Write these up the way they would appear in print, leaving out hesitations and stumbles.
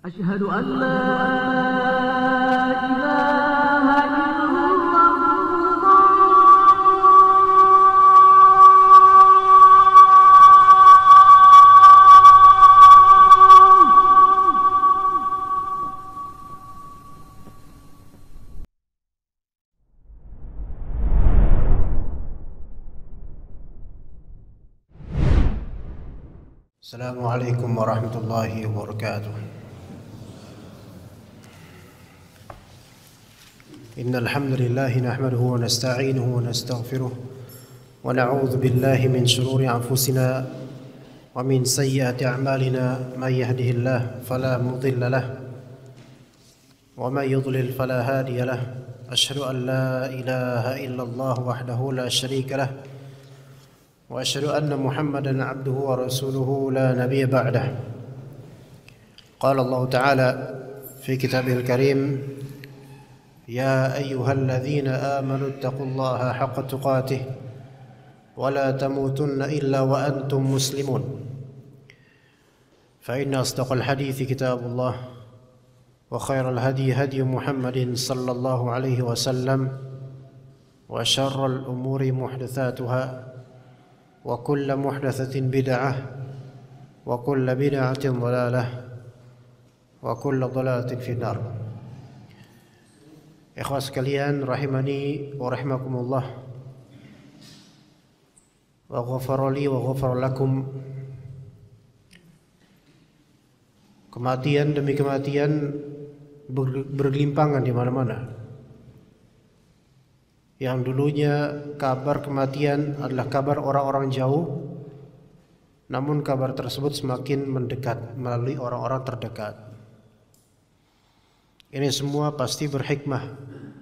أشهد أن لا إله إلا السلام عليكم ورحمة الله وبركاته. إن الحمد لله نحمده ونستعينه ونستغفره ونعوذ بالله من شرور أنفسنا ومن سيئات أعمالنا. من يهده الله فلا مضل له ومن يضلل فلا هادي له. أشهد أن لا إله إلا الله وحده لا شريك له وأشهد أن محمدا عبده ورسوله لا نبي بعده. قال الله تعالى في كتابه الكريم: يا أيها الذين آمنوا اتقوا الله حق تقاته ولا تموتن إلا وأنتم مسلمون. فإن أصدق الحديث كتاب الله وخير الهدي هدي محمد صلى الله عليه وسلم وشر الأمور محدثاتها وكل محدثة بدعة وكل بدعة ضلالة وكل ضلالة في النار. Ikhwas sekalian, rahimani wa rahimakumullah, wa ghafara li wa ghafara lakum. Kematian demi kematian bergelimpangan di mana-mana. Yang dulunya kabar kematian adalah kabar orang-orang jauh, namun kabar tersebut semakin mendekat melalui orang-orang terdekat. Ini semua pasti berhikmah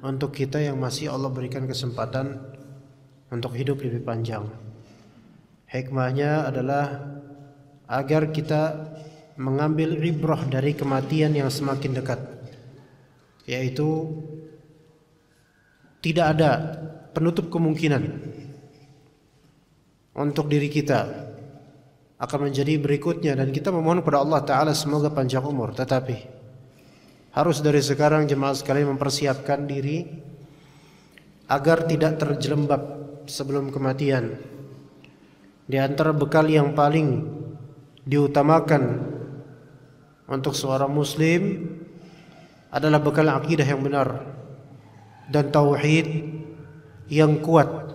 untuk kita yang masih Allah berikan kesempatan untuk hidup lebih panjang. Hikmahnya adalah agar kita mengambil ibrah dari kematian yang semakin dekat, yaitu tidak ada penutup kemungkinan untuk diri kita akan menjadi berikutnya, dan kita memohon kepada Allah Ta'ala semoga panjang umur. Tetapi harus dari sekarang jemaah sekalian mempersiapkan diri agar tidak terjelembab sebelum kematian. Di antara bekal yang paling diutamakan untuk seorang muslim adalah bekal akidah yang benar dan tauhid yang kuat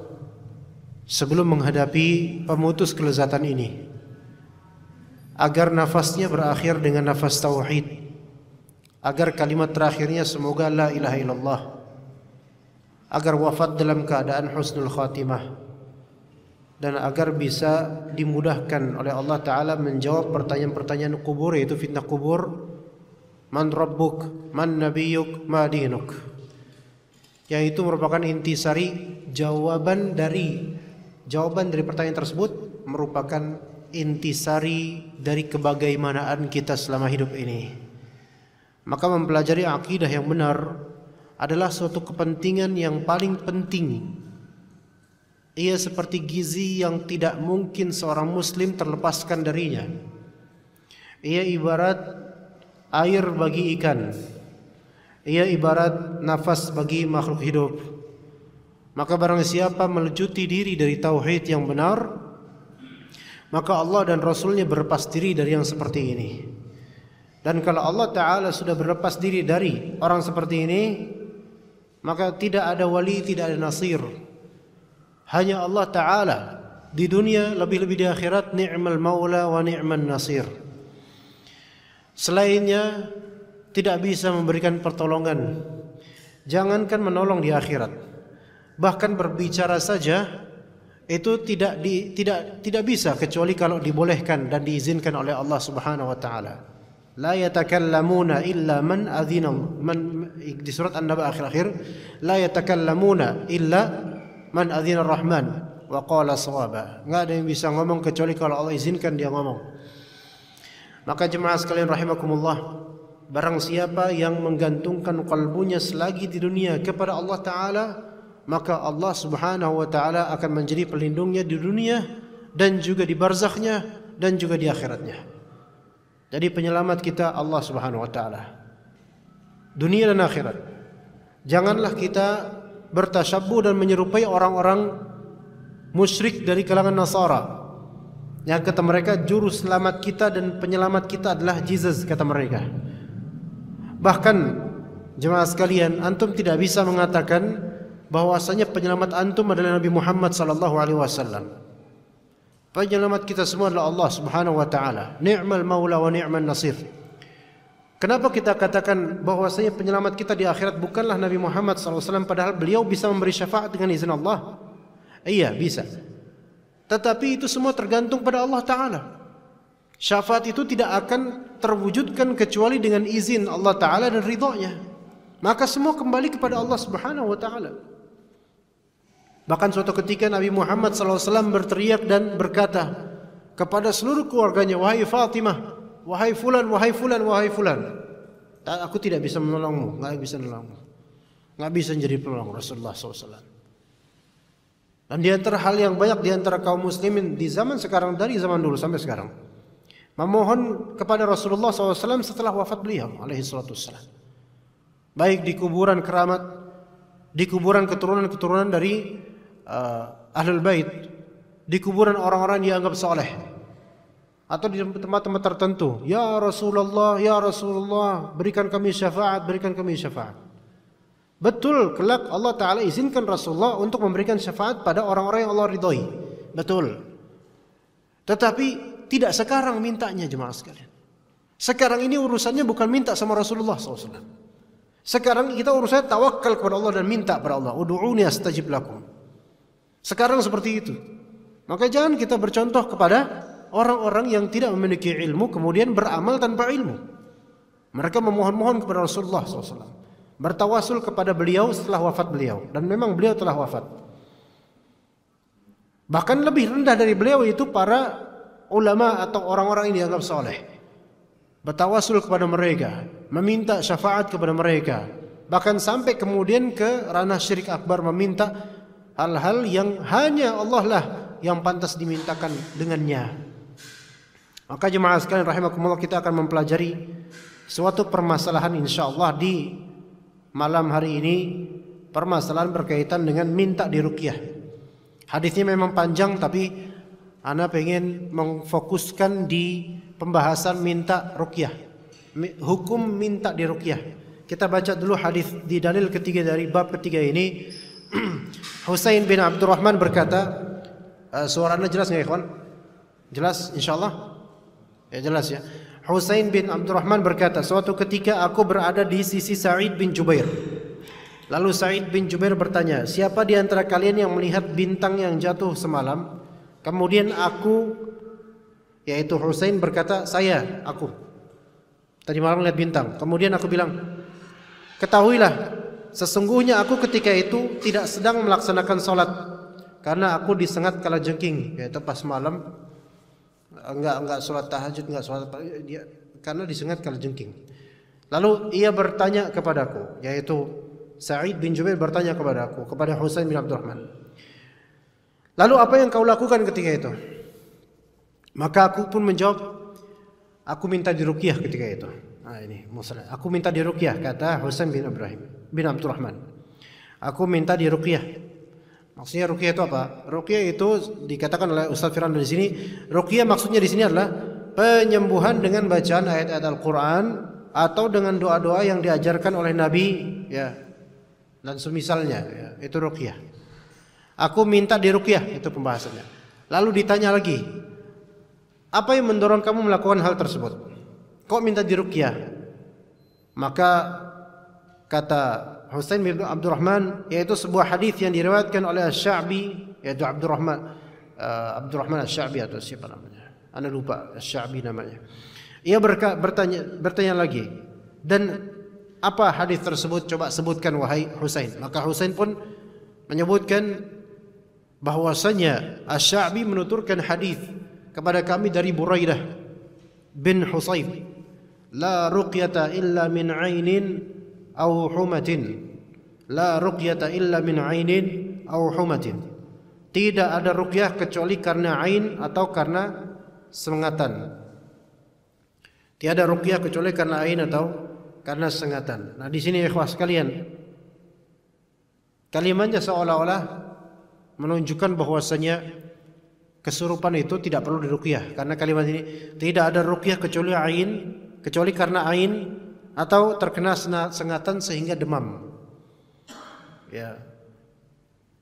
sebelum menghadapi pemutus kelezatan ini, agar nafasnya berakhir dengan nafas tauhid, agar kalimat terakhirnya semoga la ilaha illallah, agar wafat dalam keadaan husnul khatimah, dan agar bisa dimudahkan oleh Allah Ta'ala menjawab pertanyaan-pertanyaan kubur, yaitu fitnah kubur. Man rabbuk, man nabiyuk, ma dinuk, yang itu merupakan intisari jawaban dari pertanyaan tersebut, merupakan intisari dari kebagaimanaan kita selama hidup ini. Maka mempelajari akidah yang benar adalah suatu kepentingan yang paling penting. Ia seperti gizi yang tidak mungkin seorang muslim terlepaskan darinya. Ia ibarat air bagi ikan, ia ibarat nafas bagi makhluk hidup. Maka barang siapa melejuti diri dari tauhid yang benar, maka Allah dan Rasulnya berlepas diri dari yang seperti ini. Dan kalau Allah Ta'ala sudah berlepas diri dari orang seperti ini, maka tidak ada wali, tidak ada nasir. Hanya Allah Ta'ala di dunia, lebih-lebih di akhirat. Ni'mal maula wa ni'man nasir. Selainnya tidak bisa memberikan pertolongan. Jangankan menolong di akhirat, bahkan berbicara saja itu tidak bisa kecuali kalau dibolehkan dan diizinkan oleh Allah Subhanahu wa taala. La yatakallamuna illa man adzina, di surat An-Naba akhir-akhir, la yatakallamuna illa man adzina ar-Rahman wa qala shawaba. Enggak ada yang bisa ngomong kecuali kalau Allah izinkan dia ngomong. Maka jemaah sekalian rahimakumullah, barang siapa yang menggantungkan kalbunya selagi di dunia kepada Allah Ta'ala, maka Allah Subhanahu wa Ta'ala akan menjadi pelindungnya di dunia dan juga di barzakhnya dan juga di akhiratnya. Jadi penyelamat kita Allah Subhanahu wa taala. Dunia dan akhirat. Janganlah kita bertasyabbuh dan menyerupai orang-orang musyrik dari kalangan Nasara. Yang kata mereka juru selamat kita dan penyelamat kita adalah Jesus, kata mereka. Bahkan jemaah sekalian, antum tidak bisa mengatakan bahwasanya penyelamat antum adalah Nabi Muhammad sallallahu alaihi wasallam. Penyelamat kita semua adalah Allah Subhanahu wa taala. Ni'mal maula wa ni'man nasir. Kenapa kita katakan bahwasanya penyelamat kita di akhirat bukanlah Nabi Muhammad SAW, padahal beliau bisa memberi syafaat dengan izin Allah? Iya, bisa. Tetapi itu semua tergantung pada Allah Ta'ala. Syafaat itu tidak akan terwujudkan kecuali dengan izin Allah Ta'ala dan ridhonya. Maka semua kembali kepada Allah Subhanahu wa Ta'ala. Bahkan suatu ketika Nabi Muhammad SAW berteriak dan berkata kepada seluruh keluarganya, "Wahai Fatimah, wahai fulan, wahai fulan, wahai fulan, aku tidak bisa menolongmu, nggak bisa menolongmu, nggak bisa menjadi penolong Rasulullah SAW." Dan di antara hal yang banyak di antara kaum muslimin di zaman sekarang, dari zaman dulu sampai sekarang, memohon kepada Rasulullah SAW setelah wafat beliau alaihi salatu wassalam. Baik di kuburan keramat, di kuburan keturunan-keturunan dari Ahlul Bait, di kuburan orang-orang yang dianggap soleh, atau di tempat-tempat tertentu. Ya Rasulullah, berikan kami syafaat, berikan kami syafaat. Betul, kelak Allah Ta'ala izinkan Rasulullah untuk memberikan syafaat pada orang-orang yang Allah ridhoi. Betul. Tetapi tidak sekarang mintanya, jemaah sekalian. Sekarang ini urusannya bukan minta sama Rasulullah SAW. Sekarang kita urusannya tawakal kepada Allah dan minta kepada Allah. Ud'uni astajib lakum. Sekarang seperti itu. Maka jangan kita bercontoh kepada orang-orang yang tidak memiliki ilmu kemudian beramal tanpa ilmu. Mereka memohon-mohon kepada Rasulullah SAW, bertawasul kepada beliau setelah wafat beliau, dan memang beliau telah wafat. Bahkan lebih rendah dari beliau itu para ulama atau orang-orang yang dianggap soleh, bertawasul kepada mereka, meminta syafaat kepada mereka, bahkan sampai kemudian ke ranah syirik akbar, meminta hal-hal yang hanya Allah lah yang pantas dimintakan dengannya. Maka jemaah sekalian rahimakumullah, kita akan mempelajari suatu permasalahan insyaallah di malam hari ini, permasalahan berkaitan dengan minta diruqyah. Hadisnya memang panjang, tapi ana pengen memfokuskan di pembahasan minta ruqyah, hukum minta diruqyah. Kita baca dulu hadis di dalil ketiga dari bab ketiga ini. Husain bin Abdurrahman berkata, suaranya jelas nggak ikhwan? Jelas insyaallah? Ya jelas ya. Husain bin Abdurrahman berkata, suatu ketika aku berada di sisi Sa'id bin Jubair. Lalu Sa'id bin Jubair bertanya, siapa di antara kalian yang melihat bintang yang jatuh semalam? Kemudian aku, yaitu Husain berkata, aku. Tadi malam melihat bintang. Kemudian aku bilang, ketahuilah, sesungguhnya aku ketika itu tidak sedang melaksanakan sholat, karena aku disengat kalajengking, yaitu pas malam enggak sholat tahajud, enggak sholat, dia karena disengat kalajengking. Lalu ia bertanya kepadaku, yaitu Sa'id bin Jubair bertanya kepadaku, kepada Husain bin Abdurrahman, lalu apa yang kau lakukan ketika itu? Maka aku pun menjawab, aku minta diruqyah ketika itu. Nah ini masalah. Aku minta diruqyah, kata Husain bin Abdurrahman. Aku minta diruqyah. Maksudnya ruqyah itu apa? Ruqyah itu dikatakan oleh Ustaz Firman di sini, ruqyah maksudnya di sini adalah penyembuhan dengan bacaan ayat-ayat Al-Qur'an atau dengan doa-doa yang diajarkan oleh Nabi, ya, dan semisalnya, ya, itu ruqyah. Aku minta diruqyah, itu pembahasannya. Lalu ditanya lagi, apa yang mendorong kamu melakukan hal tersebut? Kok minta diruqyah? Maka kata Husain bin Abdurrahman, yaitu sebuah hadis yang diriwayatkan oleh Asy-Sya'bi, yaitu Abdurrahman Asy-Sya'bi atau siapa namanya? Ana lupa Asy-Sya'bi namanya. Ia bertanya lagi, dan apa hadis tersebut? Coba sebutkan wahai Husain. Maka Husain pun menyebutkan bahwasanya Asy-Sya'bi menuturkan hadis kepada kami dari Buraidah bin Husayb, la ruqyata illa min 'ainin aw humatin, la ruqyata illa min 'ainin aw humatin. Tidak ada ruqyah kecuali karena ain atau karena sengatan. Tiada ruqyah kecuali karena ain atau karena sengatan. Nah, di sini ikhwah sekalian, kalimatnya seolah-olah menunjukkan bahwasanya kesurupan itu tidak perlu diruqyah, karena kalimat ini tidak ada ruqyah kecuali karena ain atau terkena sengatan sehingga demam. Ya.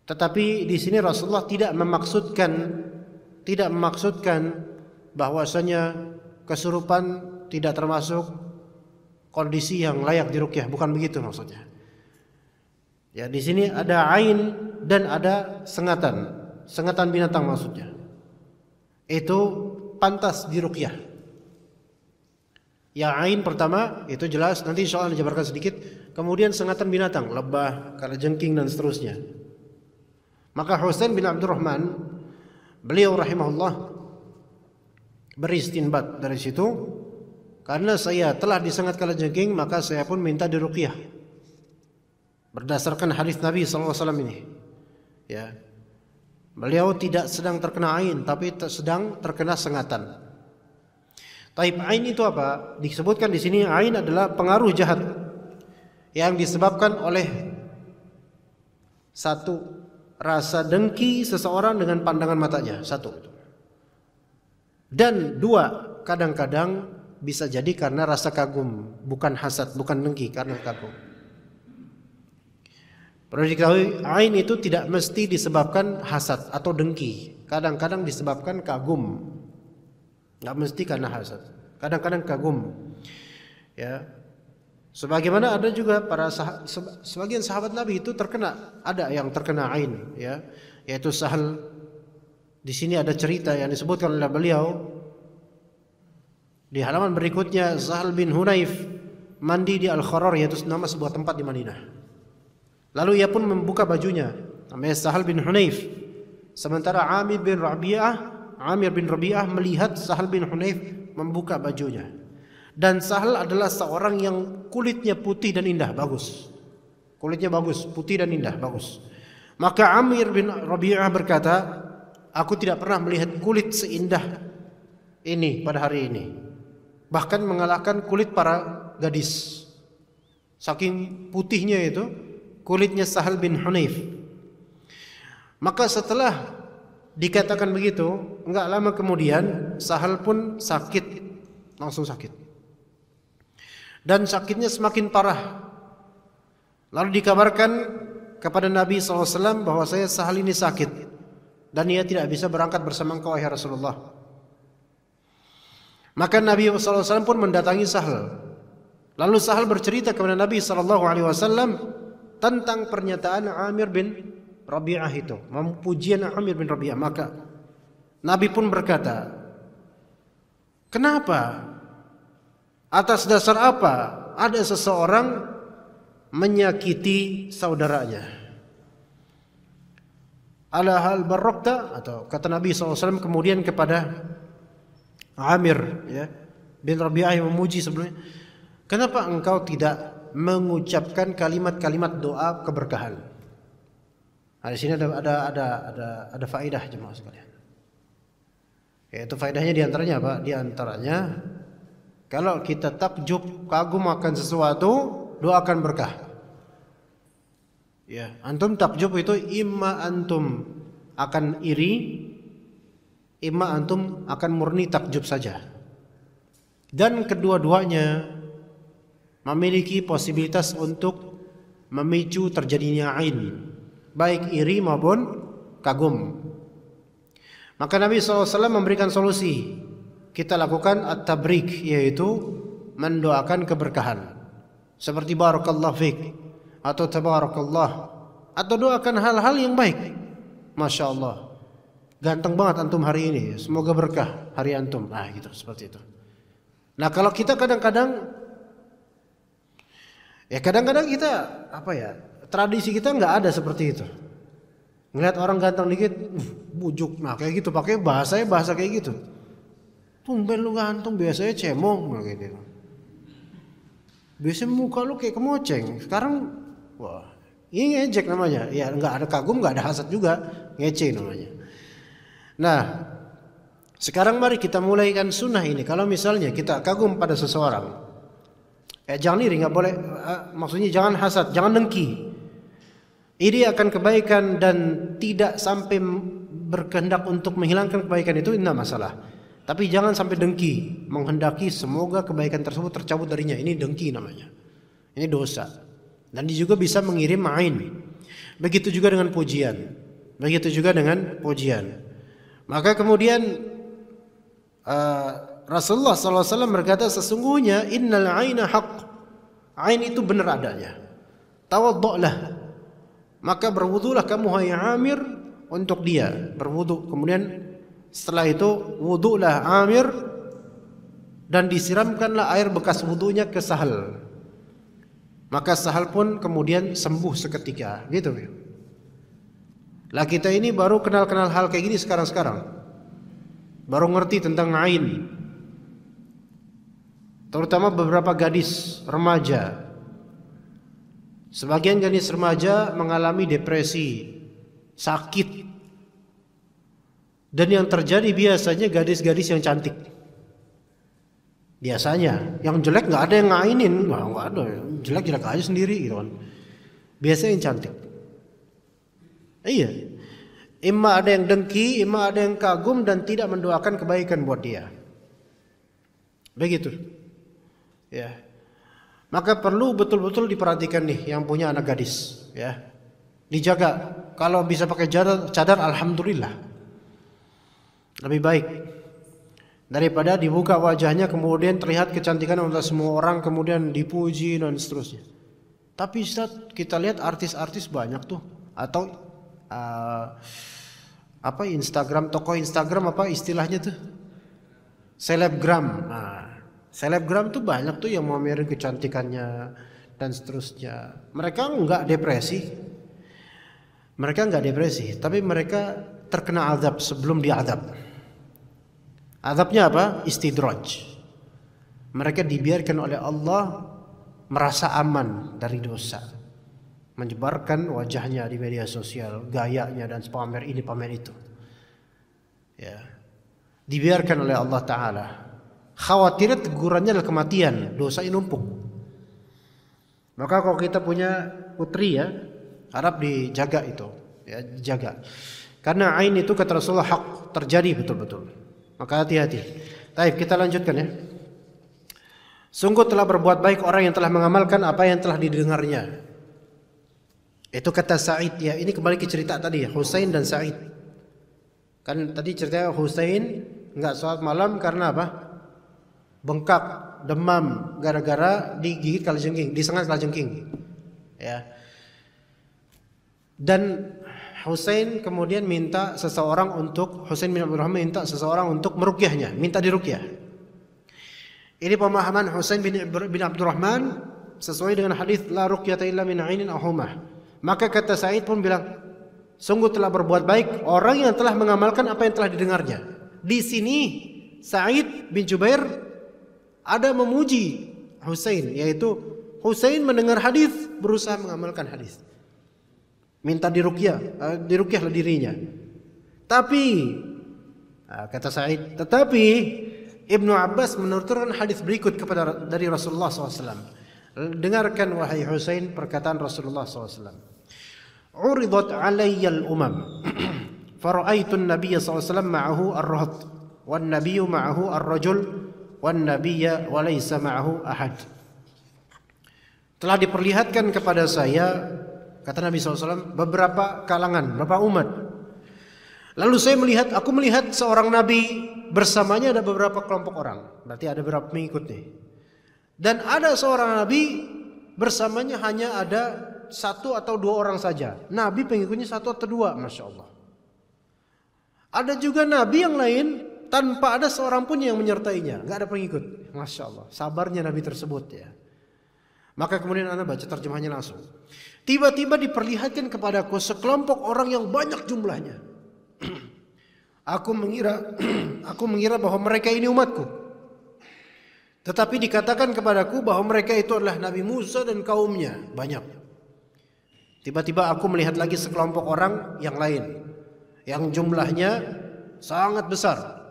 Tetapi di sini Rasulullah tidak memaksudkan bahwasanya kesurupan tidak termasuk kondisi yang layak diruqyah, bukan begitu maksudnya. Ya, di sini ada ain dan ada sengatan binatang maksudnya. Itu pantas diruqyah. Ya, ain pertama itu jelas, nanti insyaallah dijabarkan sedikit. Kemudian sengatan binatang, lebah, kalajengking dan seterusnya. Maka Husain bin Abdurrahman, beliau rahimahullah beristinbat dari situ, karena saya telah disengat kalajengking maka saya pun minta diruqyah berdasarkan hadis Nabi sallallahu alaihi wasallam ini. Ya. Beliau tidak sedang terkena ain tapi sedang terkena sengatan. Taib ain itu apa? Disebutkan di sini ain adalah pengaruh jahat yang disebabkan oleh satu, rasa dengki seseorang dengan pandangan matanya, satu. Dan dua, kadang-kadang bisa jadi karena rasa kagum, bukan hasad, bukan dengki, karena kagum. Perlu diketahui, ain itu tidak mesti disebabkan hasad atau dengki. Kadang-kadang disebabkan kagum. Enggak mesti karena hasad. Kadang-kadang kagum. Ya. Sebagaimana ada juga sebagian sahabat Nabi itu ada yang terkena ain, ya. Yaitu Sahal. Di sini ada cerita yang disebutkan oleh beliau di halaman berikutnya. Sahal bin Hunayf mandi di Al-Kharar, yaitu nama sebuah tempat di Madinah. Lalu ia pun membuka bajunya, namanya Sahal bin Hunayf. Sementara Amir bin Rabi'ah melihat Sahal bin Hunayf membuka bajunya. Dan Sahal adalah seorang yang kulitnya putih dan indah, bagus. Kulitnya bagus, putih dan indah, bagus. Maka Amir bin Rabi'ah berkata, aku tidak pernah melihat kulit seindah ini pada hari ini. Bahkan mengalahkan kulit para gadis. Saking putihnya itu kulitnya Sahal bin Hunayf. Maka setelah dikatakan begitu, enggak lama kemudian Sahal pun sakit, langsung sakit. Dan sakitnya semakin parah. Lalu dikabarkan kepada Nabi SAW bahwa Sahal ini sakit dan ia tidak bisa berangkat bersama engkau wahai Rasulullah. Maka Nabi SAW pun mendatangi Sahal. Lalu Sahal bercerita kepada Nabi SAW tentang pernyataan Amir bin Rabi'ah itu, pujian Amir bin Rabi'ah. Maka Nabi pun berkata, kenapa? Atas dasar apa ada seseorang menyakiti saudaranya? Ala hal barokta, atau kata Nabi SAW kemudian kepada Amir, ya, bin Rabi'ah yang memuji sebelumnya, kenapa engkau tidak mengucapkan kalimat-kalimat doa keberkahan? Nah, di sini ada faedah jemaah sekalian. Yaitu faedahnya diantaranya apa? Diantaranya kalau kita takjub, kagum akan sesuatu, doakan berkah. Ya, antum takjub itu imma antum akan iri, imma antum akan murni takjub saja. Dan kedua-duanya memiliki posibilitas untuk memicu terjadinya ain, baik iri maupun kagum. Maka Nabi SAW memberikan solusi. Kita lakukan at-tabrik, yaitu mendoakan keberkahan, seperti barakallahu fik atau tabarakallah, atau doakan hal-hal yang baik. Masya Allah, ganteng banget antum hari ini, semoga berkah hari antum. Nah gitu, seperti itu. Nah kalau kita kadang-kadang kita tradisi kita nggak ada seperti itu. Ngelihat orang ganteng dikit, bujuk, nah kayak gitu, pakai bahasa kayak gitu. Tumben lu ganteng, biasanya cemong gitu. Biasanya muka lu kayak kemoceng. Sekarang wah, ini ngejek namanya. Ya enggak ada kagum, enggak ada hasad juga, ngece namanya. Nah, Sekarang mari kita mulaikan sunnah ini. Kalau misalnya kita kagum pada seseorang, jangan iri, nggak boleh. Maksudnya jangan hasad, jangan dengki. Iri akan kebaikan dan tidak sampai berkehendak untuk menghilangkan kebaikan itu tidak masalah. Tapi jangan sampai dengki, menghendaki semoga kebaikan tersebut tercabut darinya. Ini dengki namanya. Ini dosa. Dan dia juga bisa mengirim ma'in. Begitu juga dengan pujian. Maka kemudian Rasulullah SAW berkata, sesungguhnya innal aina haq. Ain itu benar adanya. Tawaddu'lah. Maka berwudulah kamu hai Amir untuk dia, berwudu. Kemudian setelah itu wudulah Amir dan disiramkanlah air bekas wudunya ke Sahal. Maka Sahal pun kemudian sembuh seketika, gitu. Lah kita ini baru kenal hal kayak gini sekarang. Baru ngerti tentang ain. Terutama beberapa gadis remaja. Sebagian gadis remaja mengalami depresi, sakit. Dan yang terjadi biasanya gadis-gadis yang cantik. Biasanya, yang jelek nggak ada yang ngainin, nggak ada, jelek-jelek aja sendiri gitu kan. Biasanya yang cantik. Iya. Imma ada yang dengki, imma ada yang kagum dan tidak mendoakan kebaikan buat dia. Begitu. Ya. Maka perlu betul-betul diperhatikan nih yang punya anak gadis, ya. Dijaga. Kalau bisa pakai cadar alhamdulillah. Lebih baik daripada dibuka wajahnya kemudian terlihat kecantikan untuk semua orang kemudian dipuji dan seterusnya. Tapi Ustaz, kita lihat artis-artis banyak tuh atau Instagram, tokoh Instagram apa istilahnya tuh? Selebgram. Nah, selebgram tuh banyak tuh yang memamerin kecantikannya dan seterusnya. Mereka enggak depresi, tapi mereka terkena azab sebelum diazab. Azabnya apa? Istidraj. Mereka dibiarkan oleh Allah merasa aman dari dosa, menyebarkan wajahnya di media sosial, gayanya dan pamer ini pamer itu. Ya, dibiarkan oleh Allah Taala. Khawatir tegurannya adalah kematian, dosa ini numpuk. Maka kalau kita punya putri ya, harap dijaga itu, ya dijaga. Karena ain itu kata Rasulullah hak, terjadi betul-betul. Maka hati-hati. Baik, kita lanjutkan ya. Sungguh telah berbuat baik orang yang telah mengamalkan apa yang telah didengarnya. Itu kata Sa'id ya. Ini kembali ke cerita tadi ya, Husain dan Sa'id. Kan tadi ceritanya Husain enggak sholat malam karena apa? Bengkak, demam gara-gara digigit kalajengking, disengat kalajengking. Ya. Dan Husain kemudian minta seseorang untuk Husain bin Abdurrahman minta seseorang untuk meruqyahnya, minta diruqyah. Ini pemahaman Husain bin Abdurrahman sesuai dengan hadis la ruqyata illa min ainin aw humah. Maka kata Sa'id pun bilang, sungguh telah berbuat baik orang yang telah mengamalkan apa yang telah didengarnya. Di sini Sa'id bin Jubair ada memuji Husain, yaitu Husain mendengar hadis berusaha mengamalkan hadis. Minta diruqyahlah dirinya. Tapi kata Sa'id, tetapi Ibnu Abbas menuturkan hadis berikut dari Rasulullah SAW. Dengarkan wahai Husain perkataan Rasulullah SAW. Uridat alayya al-umam fara'aitu an-nabiy SAW ma'ahu ar-rahat wan nabiyyu ma'ahu ar-rajul wan nabiyya wa laysa ma'ahu ahad. Telah diperlihatkan kepada saya, kata Nabi SAW, beberapa kalangan, beberapa umat. Lalu aku melihat seorang nabi, bersamanya ada beberapa kelompok orang. Berarti ada beberapa pengikut nih. Dan ada seorang nabi, bersamanya hanya ada 1 atau 2 orang saja. Nabi pengikutnya 1 atau 2, Masya Allah. Ada juga nabi yang lain, tanpa ada seorang pun yang menyertainya. Gak ada pengikut. Masya Allah, sabarnya nabi tersebut ya. Maka kemudian Anda baca terjemahnya langsung. Tiba-tiba diperlihatkan kepadaku sekelompok orang yang banyak jumlahnya. Aku mengira bahwa mereka ini umatku. Tetapi dikatakan kepadaku bahwa mereka itu adalah Nabi Musa dan kaumnya. Banyak. Tiba-tiba aku melihat lagi sekelompok orang yang lain, yang jumlahnya sangat besar.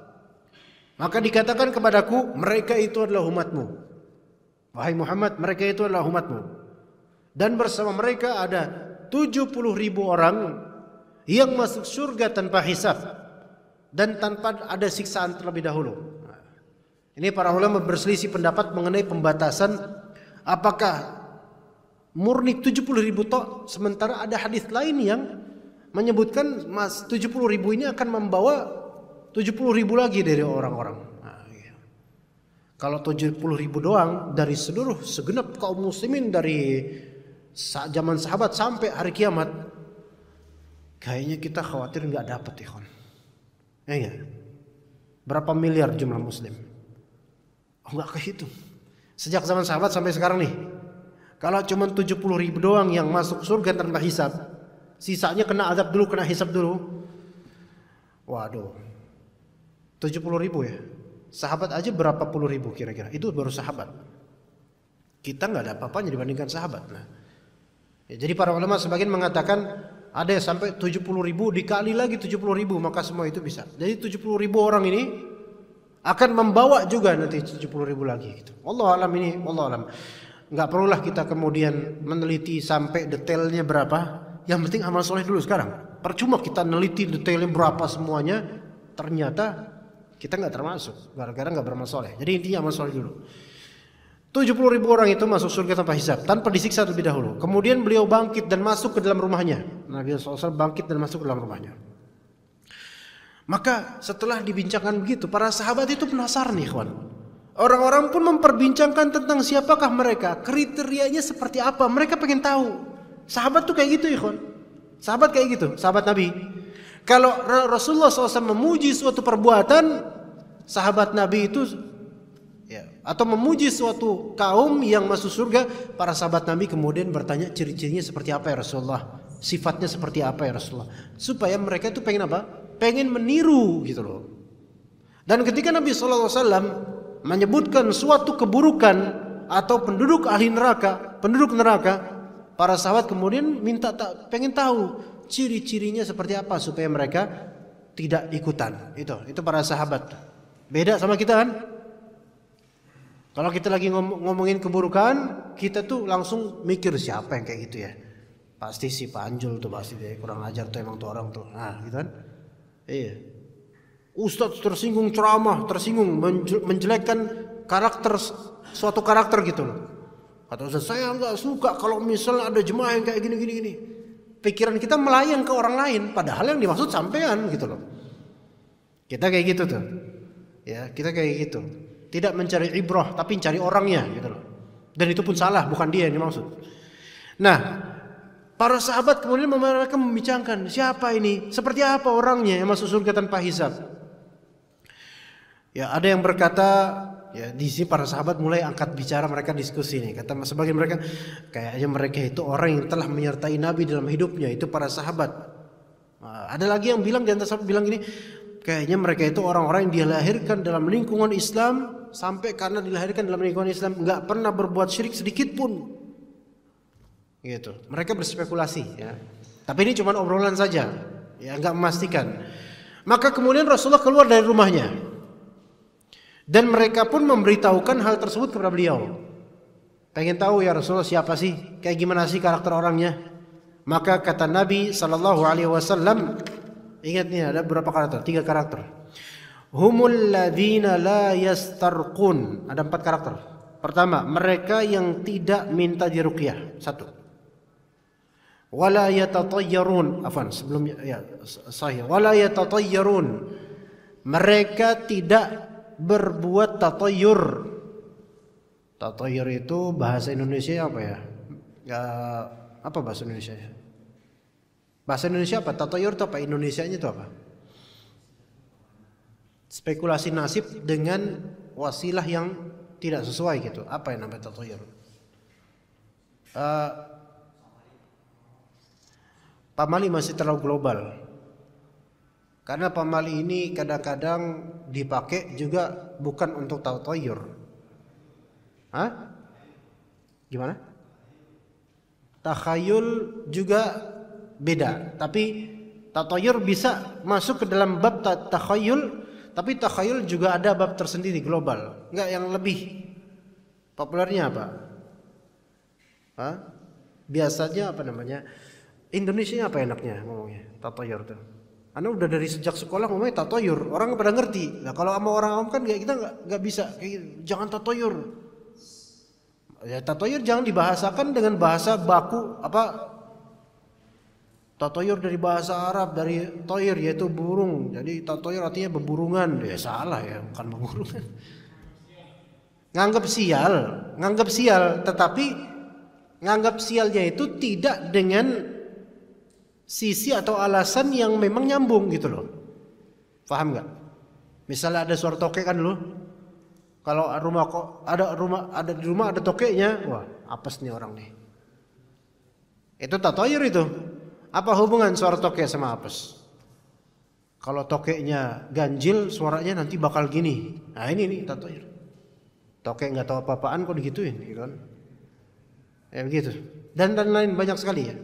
Maka dikatakan kepadaku, mereka itu adalah umatmu. Wahai Muhammad, mereka itu adalah umatmu. Dan bersama mereka ada 70.000 orang yang masuk surga tanpa hisab dan tanpa ada siksaan terlebih dahulu. Ini para ulama berselisih pendapat mengenai pembatasan apakah murni 70.000 tok, sementara ada hadis lain yang menyebutkan 70.000 ini akan membawa 70.000 lagi dari orang-orang. Kalau 70.000 doang dari segenap kaum muslimin dari zaman sahabat sampai hari kiamat, kayaknya kita khawatir nggak dapat, ikhwan. Ya, berapa miliar jumlah muslim? Oh, nggak kehitung. Sejak zaman sahabat sampai sekarang nih, kalau cuma 70.000 doang yang masuk surga tanpa hisab, sisanya kena azab dulu, kena hisab dulu. Waduh, 70.000 ya. Sahabat aja berapa puluh ribu kira-kira. Itu baru sahabat. Kita nggak ada apa-apanya dibandingkan sahabat. Nah, ya, jadi para ulama sebagian mengatakan ada yang sampai 70.000 dikali lagi 70.000, maka semua itu bisa. Jadi 70.000 orang ini akan membawa juga nanti 70.000 lagi. Gitu. Wallahu alam ini, wallahu alam. Nggak perlulah kita kemudian meneliti sampai detailnya berapa. Yang penting amal soleh dulu sekarang. Percuma kita neliti detailnya berapa semuanya, ternyata kita nggak termasuk, gara-gara nggak beramal soleh. Jadi intinya amal soleh dulu. 70.000 orang itu masuk surga tanpa hisab, tanpa disiksa terlebih dahulu. Kemudian beliau bangkit dan masuk ke dalam rumahnya. Nabi SAW bangkit dan masuk ke dalam rumahnya. Maka setelah dibincangkan begitu, para sahabat itu penasaran nih, ikhwan. Orang-orang pun memperbincangkan tentang siapakah mereka, kriterianya seperti apa. Mereka pengen tahu. Sahabat tuh kayak gitu, ikhwan. Sahabat kayak gitu, sahabat Nabi. Kalau Rasulullah SAW memuji suatu perbuatan, sahabat Nabi itu ya, atau memuji suatu kaum yang masuk surga, para sahabat Nabi kemudian bertanya ciri-cirinya seperti apa ya Rasulullah, sifatnya seperti apa ya Rasulullah, supaya mereka itu pengen apa? Pengen meniru gitu loh. Dan ketika Nabi SAW menyebutkan suatu keburukan atau penduduk ahli neraka, penduduk neraka, para sahabat kemudian pengen tahu ciri-cirinya seperti apa supaya mereka tidak ikutan. Itu para sahabat. Beda sama kita kan? Kalau kita lagi ngomongin keburukan, kita tuh langsung mikir siapa yang kayak gitu ya. Pasti si Panjul tuh, pasti dia kurang ajar tuh emang tuh orang tuh. Nah, gitu kan? Iya. Ustadz tersinggung ceramah, tersinggung menjelekkan karakter, suatu karakter gitu loh. Kata Ustadz, saya nggak suka kalau misalnya ada jemaah yang kayak gini. Pikiran kita melayang ke orang lain, padahal yang dimaksud sampean gitu loh. Kita kayak gitu tuh, ya kita kayak gitu. Tidak mencari ibrah, tapi mencari orangnya gitu loh. Dan itu pun salah, bukan dia yang dimaksud. Nah, para sahabat kemudian mereka membincangkan siapa ini, seperti apa orangnya yang masuk surga tanpa hisab. Ya ada yang berkata, ya di sini para sahabat mulai angkat bicara, mereka diskusi nih. Kata sebagian mereka, kayaknya mereka itu orang yang telah menyertai Nabi dalam hidupnya, itu para sahabat. Nah, ada lagi yang bilang, di antara sahabat bilang gini, kayaknya mereka itu orang-orang yang dilahirkan dalam lingkungan Islam, sampai karena dilahirkan dalam lingkungan Islam nggak pernah berbuat syirik sedikit pun. Gitu. Mereka berspekulasi, ya. Tapi ini cuma obrolan saja, ya nggak memastikan. Maka kemudian Rasulullah keluar dari rumahnya. Dan mereka pun memberitahukan hal tersebut kepada beliau. Pengen tahu ya Rasulullah siapa sih? Kayak gimana sih karakter orangnya? Maka kata Nabi SAW, ingat nih ada berapa karakter? 3 karakter. Humul ladzina la yastarqun. Ada 4 karakter. Pertama, mereka yang tidak minta diruqyah. 1. Wala yatatayyarun. Afwan, sebelumnya ya sahih. Wala yatatayyarun. Mereka tidak berbuat tatayyur. Tatayyur itu bahasa Indonesia apa ya? Apa bahasa Indonesia? Bahasa Indonesia apa? Tatayyur itu apa? Indonesianya itu apa? Spekulasi nasib dengan wasilah yang tidak sesuai gitu. Apa yang namanya tatayyur? Pamali masih terlalu global. Karena pamali ini kadang-kadang dipakai juga bukan untuk tatayyur. Hah? Gimana? Takhayul juga beda. Tapi tatayyur bisa masuk ke dalam bab takhayul, Tapi takhayul juga ada bab tersendiri global. Enggak, yang lebih populernya apa? Hah? Biasanya apa namanya? Indonesia apa enaknya ngomongnya? Tatayur tuh. Anda udah dari sejak sekolah ngomongnya tatayur, orang pada ngerti. Nah kalau sama orang awam kan kita nggak bisa kayak gitu. Jangan tatayur. Ya tatayur jangan dibahasakan dengan bahasa baku apa? Tatayur dari bahasa Arab dari toyir yaitu burung. Jadi tatayur artinya beburungan. Ya salah ya, bukan beburungan. Nganggap sial, tetapi nganggap sialnya itu tidak dengan sisi atau alasan yang memang nyambung gitu loh. Paham nggak? Misalnya ada suara tokek kan dulu. Kalau ada di rumah ada tokeknya, wah apes nih orang nih. Itu tatayur itu. Apa hubungan suara tokek sama apes? Kalau tokeknya ganjil, suaranya nanti bakal gini. Nah ini nih tatayur. Tokek nggak tahu apa-apaan kok digituin, gitu kan? Ya begitu. Dan lain banyak sekali ya.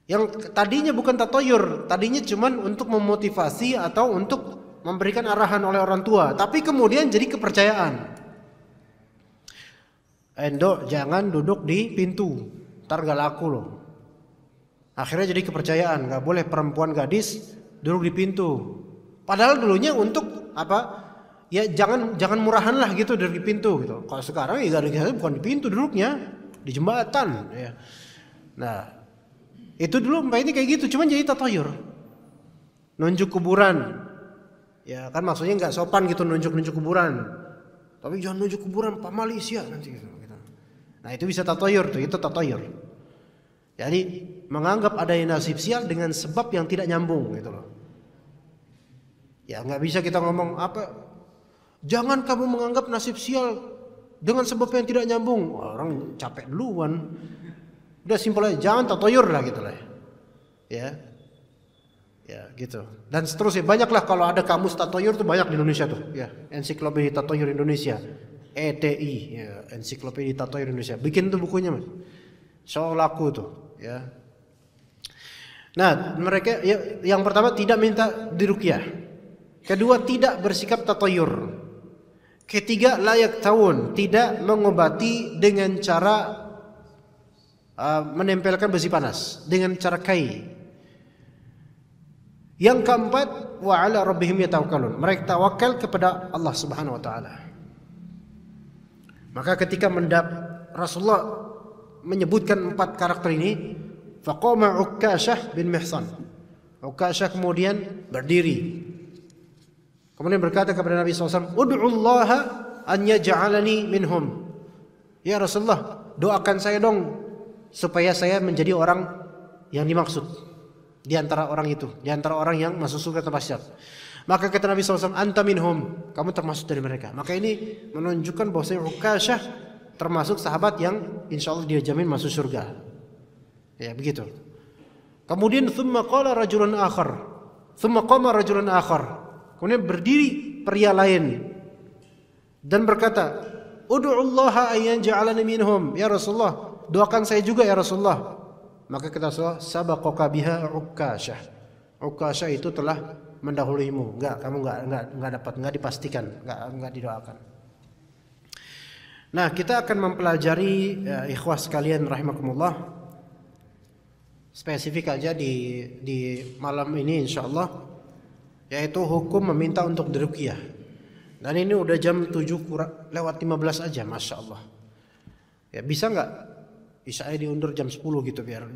Yang tadinya bukan tatayur, tadinya cuman untuk memotivasi atau untuk memberikan arahan oleh orang tua, tapi kemudian jadi kepercayaan. Endo jangan duduk di pintu, ntar gak laku loh. Akhirnya jadi kepercayaan, gak boleh perempuan gadis duduk di pintu. Padahal dulunya untuk apa? Ya jangan murahan lah gitu duduk di pintu gitu. Kalau sekarang ya bukan di pintu duduknya, di jembatan. Ya. Nah. Itu dulu mbak ini kayak gitu, cuman jadi tatayur. Nunjuk kuburan. Ya kan maksudnya nggak sopan gitu nunjuk kuburan. Tapi jangan nunjuk kuburan Pak Malaysia nanti gitu. Nah itu bisa tatayur tuh, itu tatayur. Jadi menganggap adanya nasib sial dengan sebab yang tidak nyambung gitu loh. Ya nggak bisa kita ngomong apa. Jangan kamu menganggap nasib sial dengan sebab yang tidak nyambung. Orang capek duluan. Udah simpel aja, jangan tatayur lah gitu lah. Ya gitu. Dan seterusnya banyaklah kalau ada kamus tatayur tuh banyak di Indonesia tuh. Ya, ensiklopedia tatayur Indonesia, ETI, ya, ensiklopedia tatayur Indonesia. Bikin tuh bukunya mas. So laku tuh. Ya. Nah mereka yang pertama tidak minta diruqyah. Kedua tidak bersikap tatayur. Ketiga layak tahun, tidak mengobati dengan cara menempelkan besi panas dengan cara kai. Yang keempat wa ala rabbihim yatawakkalun, mereka tawakal kepada Allah Subhanahu wa taala. Maka ketika Rasulullah menyebutkan 4 karakter ini, faqama Ukasyah bin Mihsan. Ukasyah kemudian berdiri. Kemudian berkata kepada Nabi SAW, "Ud'ullaha an yaj'alani minhum." Ya Rasulullah, doakan saya dong supaya saya menjadi orang yang dimaksud di antara orang itu, di antara orang yang masuk surga tanpa hisab. Maka kata Nabi SAW, anta minhum, kamu termasuk dari mereka. Maka ini menunjukkan bahwa Ukasyah termasuk sahabat yang insya Allah dia jamin masuk surga. Ya begitu. Kemudian thumma qala rajulun akhar, thumma qama rajulun akhar. Kemudian berdiri pria lain dan berkata, ud'ullaha ayyan ja'alani minhum. Ya Rasulullah, doakan saya juga ya Rasulullah. Maka kata Rasulullah, sabaqaka biha Ukasyah. Ukasyah itu telah mendahuluimu. Kamu enggak dapat, enggak dipastikan, enggak didoakan. Nah, kita akan mempelajari ikhwah sekalian rahimakumullah. Spesifik aja di malam ini insyaallah, yaitu hukum meminta untuk diruqyah. Dan ini udah jam 7 lewat 15 aja, Masya Allah. Ya bisa nggak Isya diundur jam 10 gitu biar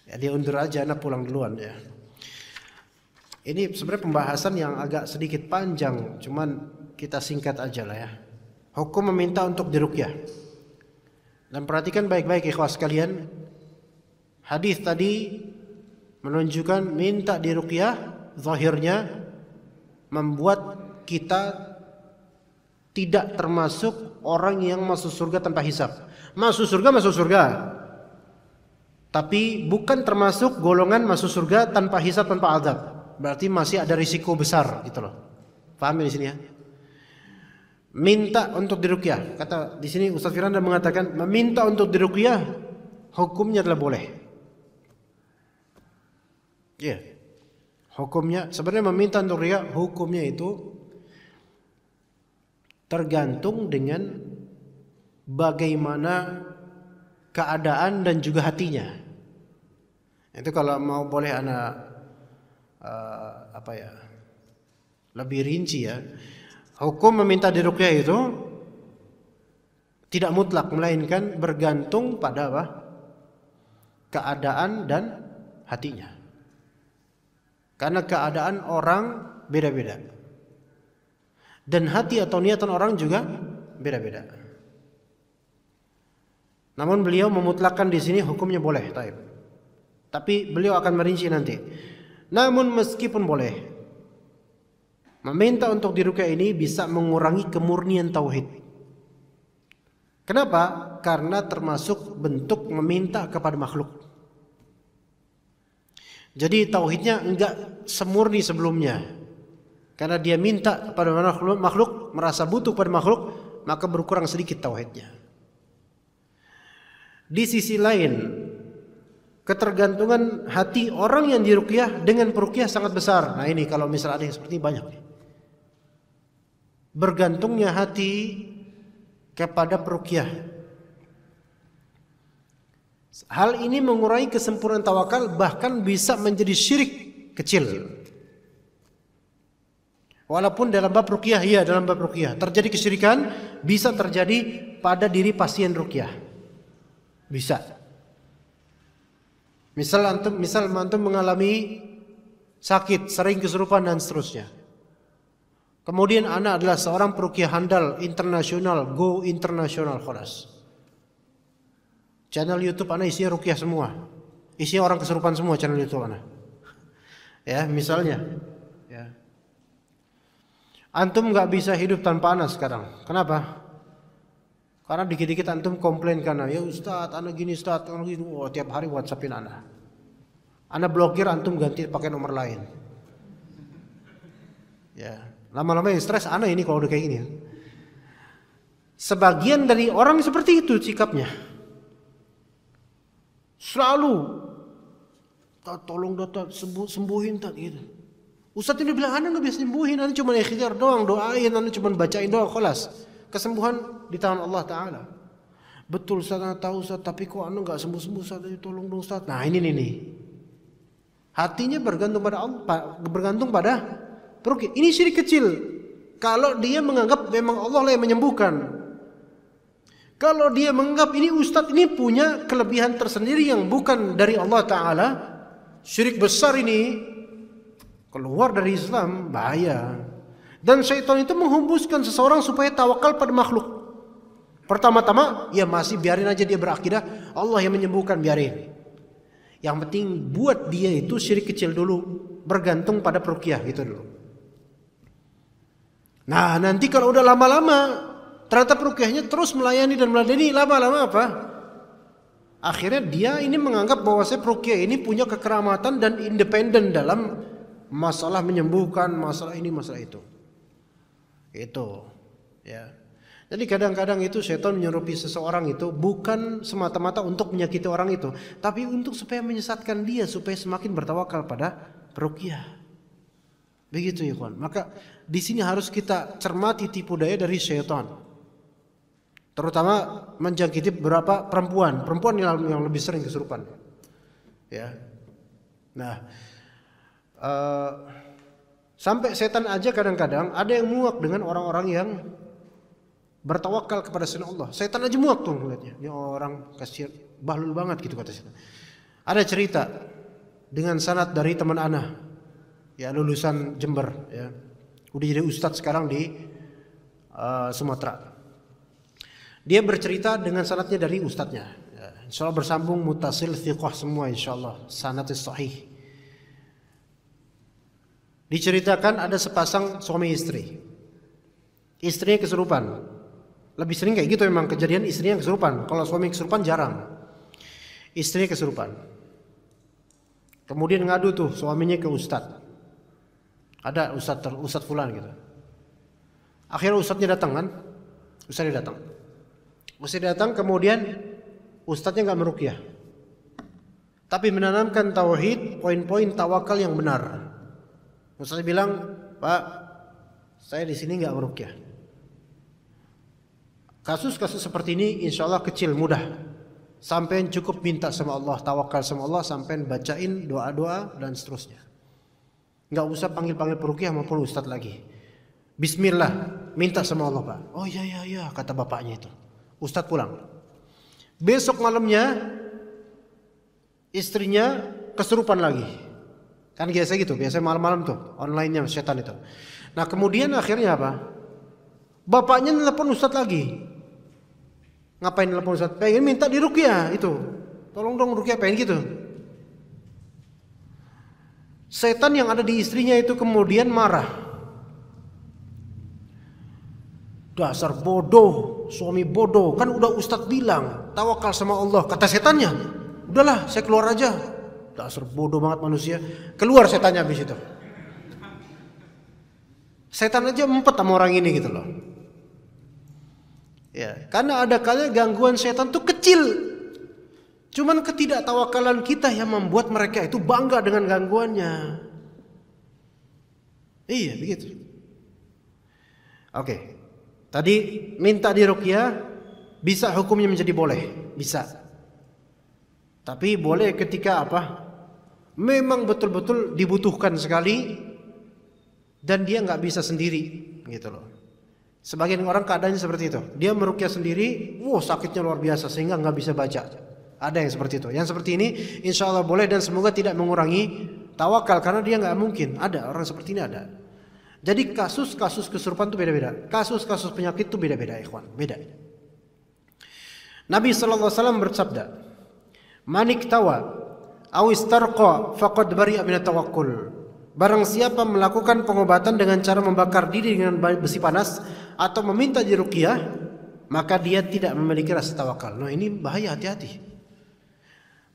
ya diundur aja, anak pulang duluan ya. Ini sebenarnya pembahasan yang agak sedikit panjang, cuman kita singkat aja lah ya. Hukum meminta untuk diruqyah. Dan perhatikan baik-baik ikhwah sekalian. Hadis tadi menunjukkan minta diruqyah zahirnya membuat kita tidak termasuk orang yang masuk surga tanpa hisab. Masuk surga, tapi bukan termasuk golongan masuk surga tanpa hisab, tanpa azab. Berarti masih ada risiko besar gitu loh. Paham ya di sini ya? Minta untuk diruqyah. Kata di sini Ustaz Firanda mengatakan meminta untuk diruqyah hukumnya adalah boleh. Iya. Hukumnya sebenarnya meminta untuk ruqyah, hukumnya itu tergantung dengan bagaimana keadaan dan juga hatinya. Itu kalau mau boleh anak lebih rinci ya. Hukum meminta diruqyah itu tidak mutlak, melainkan bergantung pada apa? Keadaan dan hatinya. Karena keadaan orang beda-beda. Dan hati atau niatan orang juga beda-beda. Namun beliau memutlakkan di sini hukumnya boleh, taib. Tapi beliau akan merinci nanti. Namun meskipun boleh, meminta untuk diruqyah ini bisa mengurangi kemurnian tauhid. Kenapa? Karena termasuk bentuk meminta kepada makhluk. Jadi tauhidnya enggak semurni sebelumnya. Karena dia minta kepada makhluk, merasa butuh pada makhluk, maka berkurang sedikit tauhidnya. Di sisi lain, ketergantungan hati orang yang diruqyah dengan peruqyah sangat besar. Nah ini kalau misalnya ada yang seperti ini banyak. Bergantungnya hati kepada peruqyah. Hal ini mengurangi kesempurnaan tawakal, bahkan bisa menjadi syirik kecil. Walaupun dalam bab ruqyah, ya dalam bab ruqyah terjadi kesyirikan, bisa terjadi pada diri pasien ruqyah. Bisa. Misal antum mengalami sakit, sering kesurupan dan seterusnya. Kemudian ana adalah seorang peruqyah handal internasional, go internasional khalas. Channel YouTube ana isinya ruqyah semua. Isinya orang kesurupan semua channel YouTube ana. Ya, misalnya. Ya. Antum nggak bisa hidup tanpa ana sekarang. Kenapa? Karena dikit-dikit antum komplain karena ya Ustaz, ana gini Ustaz, ana gini. Oh, tiap hari WhatsAppin ana. Ana blokir, antum ganti pakai nomor lain. Ya, lama-lama yang stres ana ini kalau udah kayak gini. Sebagian dari orang seperti itu sikapnya. Selalu tolong dokter sembuhin tak gitu. Ustaz ini bilang ana nggak bisa sembuhin, ana cuma ikhtiar doang, doain, ana cuma bacain doang, khalas. Kesembuhan di tangan Allah Taala. Betul Ustaz, ana tahu Ustaz, tapi kok ana nggak sembuh-sembuh Ustaz, tolong dong Ustaz. Nah ini nih. Hatinya bergantung pada Allah, bergantung pada peruqyah. Ini syirik kecil. Kalau dia menganggap memang Allah lah yang menyembuhkan. Kalau dia menganggap ini Ustadz ini punya kelebihan tersendiri yang bukan dari Allah Ta'ala, syirik besar ini, keluar dari Islam, bahaya. Dan syaitan itu menghembuskan seseorang supaya tawakal pada makhluk. Pertama-tama, ya masih biarin aja dia berakidah, Allah yang menyembuhkan, biarin. Yang penting buat dia itu syirik kecil dulu, bergantung pada peruqyah gitu dulu. Nah nanti kalau udah lama-lama, ternyata peruqyahnya terus melayani dan meladeni, lama-lama apa? Akhirnya dia ini menganggap bahwa peruqyah ini punya kekeramatan dan independen dalam masalah menyembuhkan, masalah ini, masalah itu. Itu, ya. Jadi kadang-kadang itu setan menyerupi seseorang itu bukan semata-mata untuk menyakiti orang itu, tapi untuk supaya menyesatkan dia supaya semakin bertawakal pada peruqyah. Begitu ya kawan. Maka di sini harus kita cermati tipu daya dari setan. Terutama menjangkiti beberapa perempuan yang lebih sering kesurupan. Ya. Nah, sampai setan aja kadang-kadang ada yang muak dengan orang-orang yang bertawakal kepada selain Allah. Setan aja muak tuh melihatnya. Ini orang kasihan, bahlul banget gitu kata setan. Ada cerita dengan sanad dari teman ana, ya lulusan Jember, ya. Udah jadi ustadz sekarang di Sumatera. Dia bercerita dengan sanadnya dari ustadznya. Ya, insya Allah bersambung mutasil thiqah semua insya Allah. Sanadnya sahih. Diceritakan ada sepasang suami istri. Istrinya kesurupan. Lebih sering kayak gitu memang kejadian istrinya kesurupan. Kalau suami kesurupan jarang. Istrinya kesurupan. Kemudian ngadu tuh suaminya ke ustadz. Ada ustadz fulan gitu. Akhirnya ustadznya datang kan? Ustadznya datang kemudian ustadznya nggak meruqyah. tapi menanamkan tauhid, poin-poin tawakal yang benar. Misalnya bilang, Pak, saya di sini nggak meruqyah. Kasus-kasus seperti ini insya Allah kecil, mudah. Sampai cukup minta sama Allah, tawakal sama Allah, sampai bacain doa-doa dan seterusnya. Nggak usah panggil-panggil peruqyah maupun ustadz lagi. Bismillah, minta sama Allah, Pak. Oh iya, kata bapaknya itu. Ustadz pulang. Besok malamnya istrinya kesurupan lagi. Kan biasa gitu, biasa malam-malam tuh online-nya setan itu. Nah, kemudian akhirnya apa? Bapaknya nelpon ustadz lagi. Ngapain nelpon ustadz? Pengen minta diruqyah itu. Tolong dong ruqyah, pengen gitu. Setan yang ada di istrinya itu kemudian marah. Dasar bodoh, suami bodoh. Kan udah ustadz bilang tawakal sama Allah. Kata setannya, udahlah saya keluar aja. Dasar bodoh banget manusia. Keluar setannya habis itu. Setan aja empet sama orang ini gitu loh. Ya, karena ada kalanya gangguan setan tuh kecil. Cuman ketidaktawakalan kita yang membuat mereka itu bangga dengan gangguannya. Iya, begitu. Oke. Tadi minta diruqyah bisa hukumnya menjadi boleh, bisa. Tapi boleh ketika apa? Memang betul-betul dibutuhkan sekali dan dia nggak bisa sendiri, gitu loh. Sebagian orang keadaannya seperti itu. Dia meruqyah sendiri, sakitnya luar biasa sehingga nggak bisa baca. Ada yang seperti itu. Yang seperti ini, insya Allah boleh dan semoga tidak mengurangi tawakal karena dia nggak mungkin. Ada orang seperti ini ada. Jadi kasus-kasus kesurupan itu beda-beda. Kasus-kasus penyakit itu beda-beda, ikhwan. Beda. Nabi SAW bersabda, "Manik tawa, aw istarqa, faqad bari'a minat tawakkul." Barang siapa melakukan pengobatan dengan cara membakar diri dengan besi panas atau meminta diruqyah, maka dia tidak memiliki rasa tawakal. Nah, ini bahaya, hati-hati.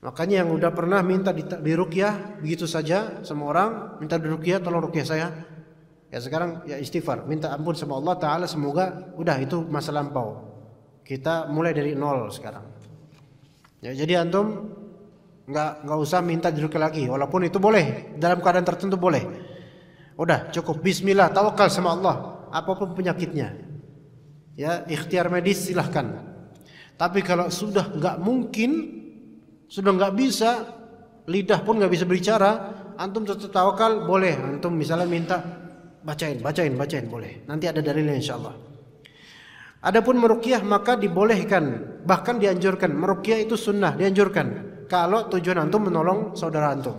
Makanya yang udah pernah minta diruqyah begitu saja sama orang, minta diruqyah, tolong ruqyah saya. Ya sekarang ya istighfar, minta ampun sama Allah Ta'ala, semoga udah itu masa lampau. Kita mulai dari nol sekarang. Ya, jadi antum nggak usah minta diruqyah lagi, walaupun itu boleh dalam keadaan tertentu boleh. Udah cukup bismillah, tawakal sama Allah, apapun penyakitnya. Ya, ikhtiar medis silahkan. Tapi kalau sudah nggak mungkin, sudah nggak bisa, lidah pun nggak bisa berbicara, antum tetap tawakal boleh. Antum misalnya minta bacain boleh. Nanti ada dalilnya insyaallah. Adapun meruqyah maka dibolehkan, bahkan dianjurkan. Meruqyah itu sunnah, dianjurkan kalau tujuan antum menolong saudara antum.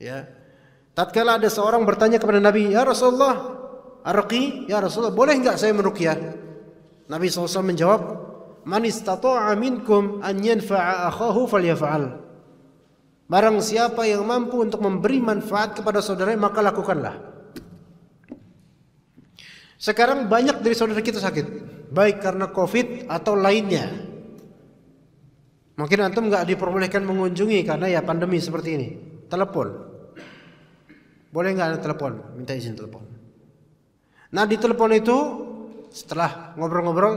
Ya. Tatkala ada seorang bertanya kepada Nabi, "Ya Rasulullah, arqi, ya Rasulullah, boleh enggak saya meruqyah?" Nabi SAW menjawab, "Man istata'a minkum an yanfa'a akhahu falyaf'al." Barang siapa yang mampu untuk memberi manfaat kepada saudaranya, maka lakukanlah. Sekarang banyak dari saudara kita sakit, baik karena COVID atau lainnya. Mungkin antum nggak diperbolehkan mengunjungi karena ya pandemi seperti ini. Telepon, boleh nggak ada telepon? Minta izin telepon. Nah di telepon itu setelah ngobrol-ngobrol,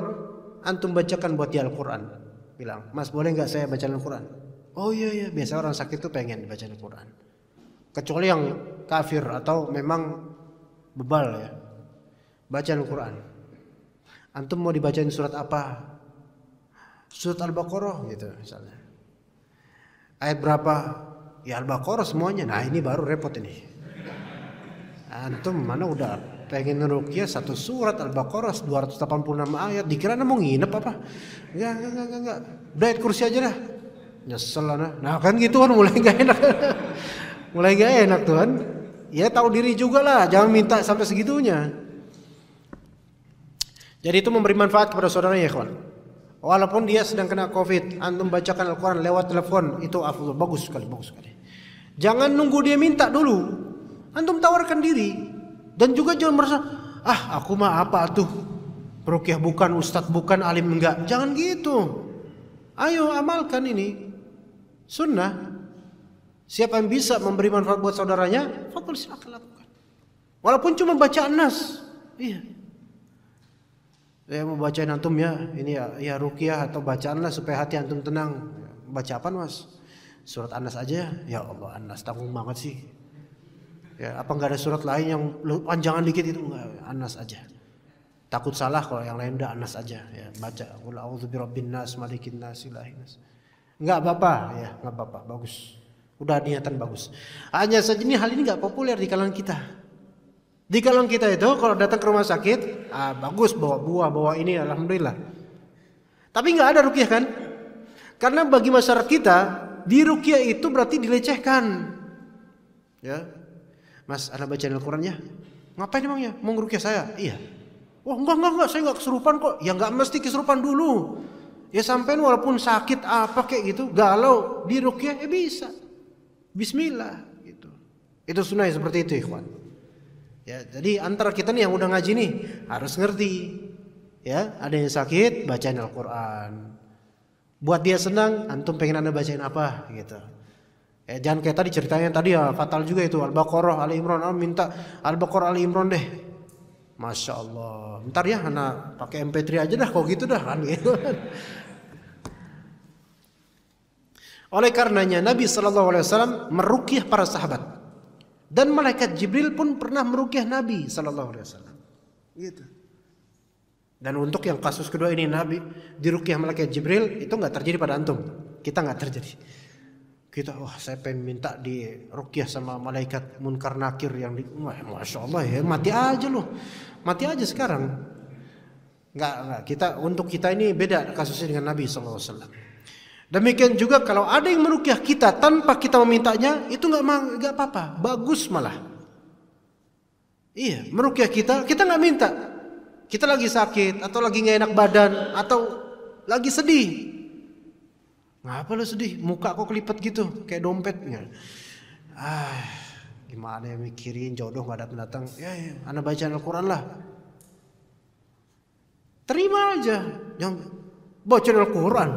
antum bacakan buat dia Al-Quran. Bilang, "Mas boleh nggak saya baca Al-Quran?" "Oh iya, biasa orang sakit tuh pengen baca Al-Quran." Kecuali yang kafir atau memang bebal ya. Baca Al-Quran. Antum mau dibacain surat apa? Surat Al-Baqarah gitu misalnya. Ayat berapa? Ya Al-Baqarah semuanya. Nah ini baru repot ini. Antum mana udah pengen ngeruqyah satu surat Al-Baqarah 286 ayat, dikira mau nginep apa? Enggak. Udah ayat kursi aja dah. Nyesel lah. Nah kan gitu kan mulai gak enak. Mulai gak enak tuh kan. Ya tahu diri juga lah, jangan minta sampai segitunya. Jadi itu memberi manfaat kepada saudaranya ya kawan. Walaupun dia sedang kena COVID, antum bacakan Al-Quran lewat telepon, itu afdal, bagus sekali. Jangan nunggu dia minta dulu. Antum tawarkan diri. Dan juga jangan merasa, aku mah apa tuh, peruqyah bukan, ustadz bukan, alim enggak. Jangan gitu. Ayo amalkan ini sunnah. Siapa yang bisa memberi manfaat buat saudaranya, fadhil silakan lakukan. Walaupun cuma bacaan nas. Iya. Saya mau bacain antum ya, ini ya ruqyah atau bacaanlah supaya hati antum tenang. Baca apa Mas? Surat An-Nas aja, ya Allah An-Nas tanggung banget sih. Ya, apa nggak ada surat lain yang panjangan dikit itu? Enggak, An-Nas aja. Takut salah kalau yang lain udah An-Nas aja ya, baca qul a'udzu birabbin nas malikin nas ilahin nas. Enggak apa-apa ya, enggak apa-apa, bagus. Udah niatan bagus. Hanya saja ini hal ini enggak populer di kalangan kita. Di kalangan kita itu kalau datang ke rumah sakit, bagus bawa buah, bawa ini alhamdulillah. Tapi enggak ada ruqyah kan? Karena bagi masyarakat kita, di ruqyah itu berarti dilecehkan. Ya. Mas, Anda bacain Al-Qur'an ya? Ngapain emangnya? Mau ngeruqyah saya? Iya. Oh enggak, saya enggak kesurupan kok. Ya enggak mesti kesurupan dulu. Ya sampean walaupun sakit apa kayak gitu, galau di ruqyah bisa. Bismillah gitu. Itu sunnah seperti itu, ikhwan. Ya, jadi antara kita nih yang udah ngaji nih harus ngerti. Ya, ada yang sakit bacain Al-Qur'an. Buat dia senang, antum pengen Anda bacain apa gitu. Jangan kayak tadi ceritanya tadi ya fatal juga itu Al-Baqarah, Ali Imran, minta Al-Baqarah, Ali Imran deh. Masya Allah. Bentar ya, anak pakai MP3 aja dah, kok gitu dah kan gitu. Oleh karenanya Nabi SAW meruqyah para sahabat dan malaikat Jibril pun pernah meruqyah Nabi SAW. Gitu. Dan untuk yang kasus kedua ini Nabi diruqyah malaikat Jibril itu nggak terjadi pada antum. Kita nggak terjadi. Kita saya pengen minta di ruqyah sama malaikat Munkar Nakir yang Masya Allah ya, mati aja loh. Mati aja sekarang. Enggak, untuk kita ini beda kasusnya dengan Nabi SAW. Demikian juga kalau ada yang meruqyah kita tanpa kita memintanya, itu enggak apa-apa, bagus malah. Iya, meruqyah kita enggak minta. Kita lagi sakit atau lagi enggak enak badan atau lagi sedih. Ngapa lu sedih? Muka kok kelipet gitu, kayak dompetnya. Gimana ya mikirin jodoh gak datang-datang. Ya, Anda baca Al-Quran lah. Terima aja. Yang baca Al-Quran.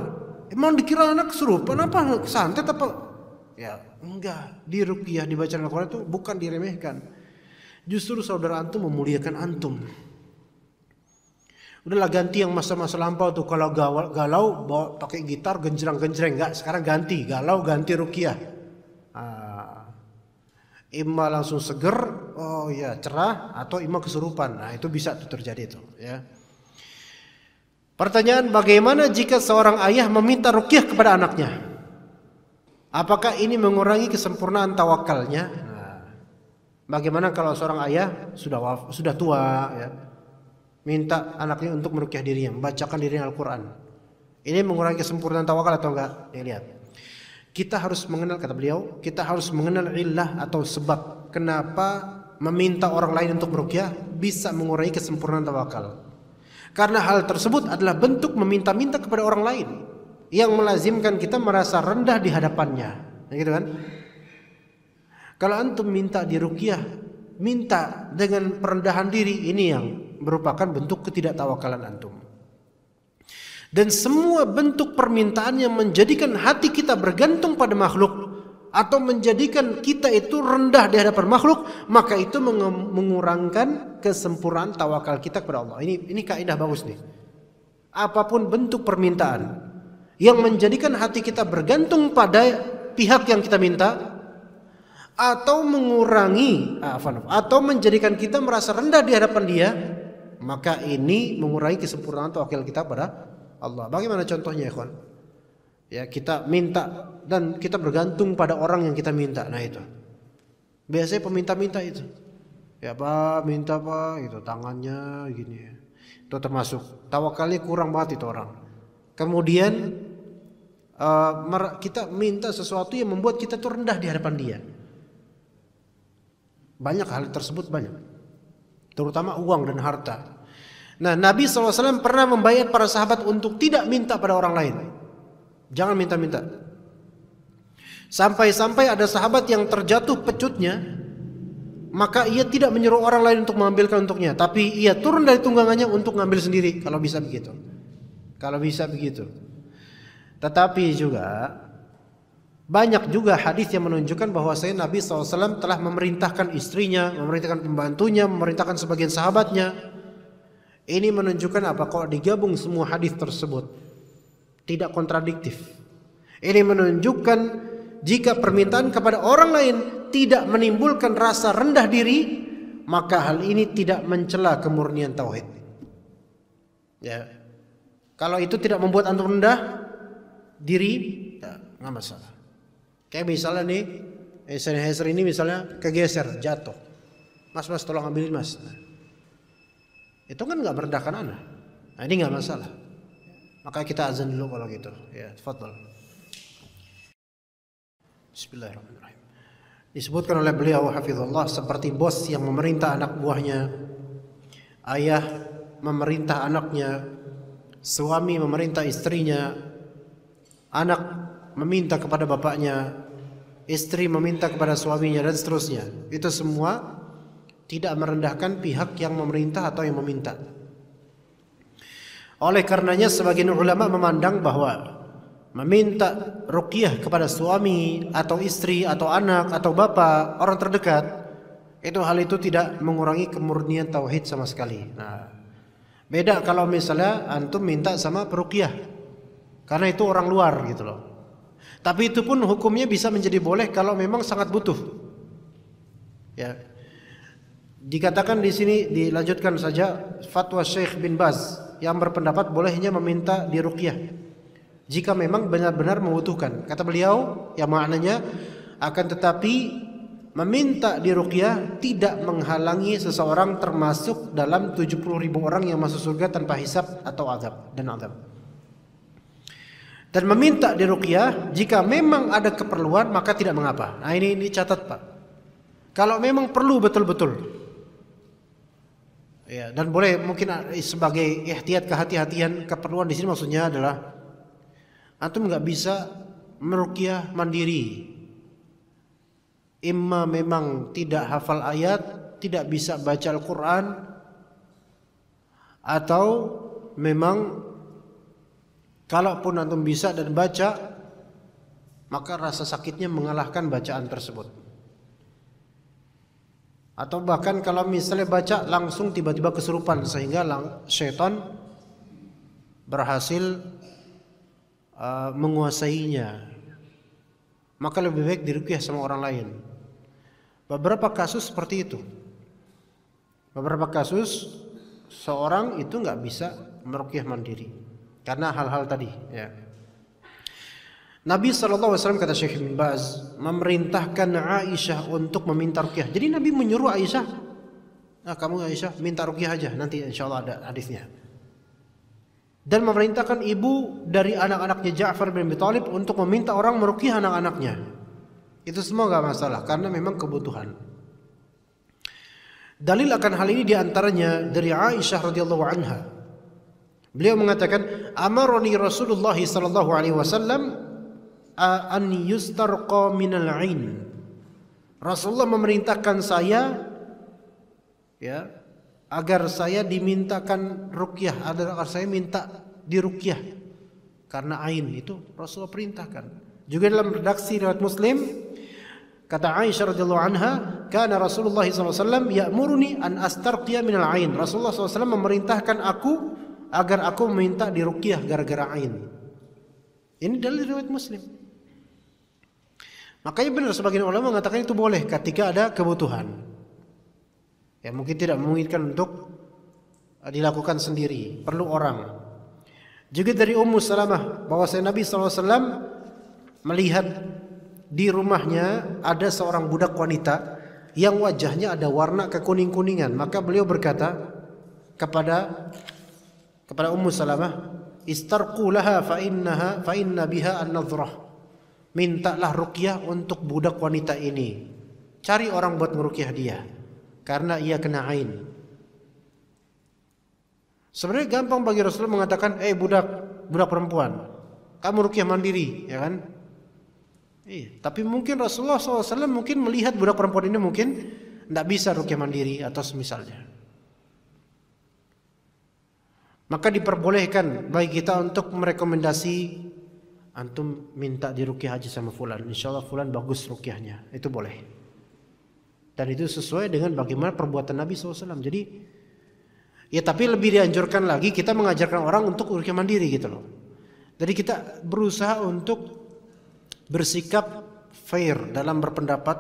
Emang dikira anak kesurupan apa? Santet apa? Ya, enggak. Di ruqyah dibaca Al-Quran itu bukan diremehkan. Justru saudara antum memuliakan antum. Udahlah ganti yang masa-masa lampau tuh, kalau galau bawa pakai gitar genjreng-genjreng, enggak, sekarang ganti galau ganti ruqyah. Imma langsung seger, oh ya cerah, atau imma kesurupan. Nah itu bisa tuh terjadi tuh ya. Pertanyaan, bagaimana jika seorang ayah meminta ruqyah kepada anaknya? Apakah ini mengurangi kesempurnaan tawakalnya? Nah, bagaimana kalau seorang ayah sudah tua ya, minta anaknya untuk meruqyah dirinya, membacakan dirinya Al-Quran. Ini mengurangi kesempurnaan tawakal atau enggak? Lihat. Kita harus mengenal, kata beliau, kita harus mengenal illah atau sebab kenapa meminta orang lain untuk meruqyah bisa mengurangi kesempurnaan tawakal. Karena hal tersebut adalah bentuk meminta-minta kepada orang lain yang melazimkan kita merasa rendah di hadapannya. Gitu kan? Kalau antum minta diruqyah, minta dengan perendahan diri, ini yang merupakan bentuk ketidaktawakalan antum. Dan semua bentuk permintaan yang menjadikan hati kita bergantung pada makhluk atau menjadikan kita itu rendah di hadapan makhluk, maka itu mengurangkan kesempurnaan tawakal kita kepada Allah. Ini kaidah bagus nih. Apapun bentuk permintaan yang menjadikan hati kita bergantung pada pihak yang kita minta, atau mengurangi atau menjadikan kita merasa rendah di hadapan dia, maka ini mengurangi kesempurnaan tawakal kita pada Allah. Bagaimana contohnya ya kawan? Ya, kita minta dan kita bergantung pada orang yang kita minta. Nah itu biasanya peminta-minta itu, ya Pak minta Pak, itu tangannya gini ya. Itu termasuk tawakalnya kurang banget itu orang. Kemudian kita minta sesuatu yang membuat kita tuh rendah di hadapan dia. Banyak hal tersebut, banyak, terutama uang dan harta. Nah, Nabi SAW pernah membayar para sahabat untuk tidak minta pada orang lain. Jangan minta-minta. Sampai-sampai ada sahabat yang terjatuh pecutnya, maka ia tidak menyuruh orang lain untuk mengambilkan untuknya, tapi ia turun dari tunggangannya untuk mengambil sendiri, kalau bisa begitu. Tetapi juga banyak juga hadis yang menunjukkan bahwa Nabi SAW telah memerintahkan istrinya, memerintahkan pembantunya, memerintahkan sebagian sahabatnya. Ini menunjukkan apa? Kalau digabung semua hadis tersebut tidak kontradiktif. Ini menunjukkan jika permintaan kepada orang lain tidak menimbulkan rasa rendah diri, maka hal ini tidak mencela kemurnian tauhid. Ya. Kalau itu tidak membuat antum rendah diri, ya, nggak masalah. Kayak misalnya nih, Sennheiser ini misalnya kegeser, jatuh. Mas tolong ambilin mas. Nah, itu kan nggak merendahkan anda. Nah, ini nggak masalah. Maka kita azan dulu kalau gitu. Ya, tafadhol. Bismillahirrahmanirrahim. Disebutkan oleh beliau hafizallah seperti bos yang memerintah anak buahnya, ayah memerintah anaknya, suami memerintah istrinya, anak meminta kepada bapaknya, istri meminta kepada suaminya dan seterusnya. Itu semua tidak merendahkan pihak yang memerintah atau yang meminta. Oleh karenanya sebagian ulama memandang bahwa meminta ruqyah kepada suami atau istri atau anak atau bapak, orang terdekat, hal itu tidak mengurangi kemurnian tauhid sama sekali. Nah, beda kalau misalnya antum minta sama peruqyah, karena itu orang luar gitu loh. Tapi itu pun hukumnya bisa menjadi boleh kalau memang sangat butuh. Ya. Dikatakan di sini, dilanjutkan saja fatwa Syekh bin Baz yang berpendapat bolehnya meminta diruqyah jika memang benar-benar membutuhkan. Kata beliau, yang maknanya akan tetapi meminta diruqyah tidak menghalangi seseorang termasuk dalam 70.000 orang yang masuk surga tanpa hisab atau azab dan azab. Dan meminta diruqyah jika memang ada keperluan maka tidak mengapa. Nah ini catat Pak. Kalau memang perlu betul-betul, ya, dan boleh mungkin sebagai ihtiyat, kehati-hatian, keperluan di sini maksudnya adalah antum nggak bisa meruqyah mandiri. Imma memang tidak hafal ayat, tidak bisa baca Al-Quran, atau memang kalaupun antum bisa dan baca, maka rasa sakitnya mengalahkan bacaan tersebut. Atau bahkan kalau misalnya baca langsung tiba-tiba kesurupan sehingga syaitan berhasil menguasainya, maka lebih baik diruqyah sama orang lain. Beberapa kasus seperti itu. Beberapa kasus seorang itu nggak bisa meruqyah mandiri karena hal-hal tadi. Ya. Nabi SAW kata Syekh bin Baz memerintahkan Aisyah untuk meminta ruqyah. Jadi Nabi menyuruh Aisyah, nah kamu Aisyah minta ruqyah aja, nanti insya Allah ada hadisnya. Dan memerintahkan ibu dari anak-anaknya Ja'far bin Abi Thalib untuk meminta orang meruqyah anak-anaknya. Itu semua gak masalah karena memang kebutuhan. Dalil akan hal ini diantaranya dari Aisyah radhiyallahu anha. Beliau mengatakan, amaroni Rasulullah sallallahu alaihi wasallam an yustarqa minal ain. Rasulullah memerintahkan saya, ya, agar saya dimintakan ruqyah, agar saya minta diruqyah karena ain. Itu Rasulullah perintahkan. Juga dalam redaksi riwayat Muslim, kata Aisyah radhiyallahu anha, kana Rasulullah sallallahu alaihi wasallam ya'muruni an astarqiya minal ain. Rasulullah sallallahu alaihi wasallam memerintahkan aku agar aku meminta diruqyah gara-gara ain. Ini dalil riwayat Muslim. Makanya benar sebagian ulama mengatakan itu boleh ketika ada kebutuhan. Ya mungkin tidak memungkinkan untuk dilakukan sendiri, perlu orang. Juga dari Ummu Salamah bahwa Nabi SAW melihat di rumahnya ada seorang budak wanita yang wajahnya ada warna kekuning-kuningan. Maka beliau berkata kepada Ummu Salamah, istarqu laha fa inna biha an-nadhrah. Mintalah ruqyah untuk budak wanita ini. Cari orang buat meruqyah dia karena ia kena ain. Sebenarnya gampang bagi Rasulullah mengatakan, budak perempuan, kamu ruqyah mandiri, ya kan? Iya. Tapi mungkin Rasulullah SAW mungkin melihat budak perempuan ini mungkin tidak bisa ruqyah mandiri atau semisalnya. Maka diperbolehkan bagi kita untuk merekomendasi, antum minta diruqyah aja sama fulan, insyaallah fulan bagus ruqyahnya, itu boleh. Dan itu sesuai dengan bagaimana perbuatan Nabi SAW. Jadi, ya tapi lebih dianjurkan lagi kita mengajarkan orang untuk ruqyah mandiri gitu loh. Jadi kita berusaha untuk bersikap fair dalam berpendapat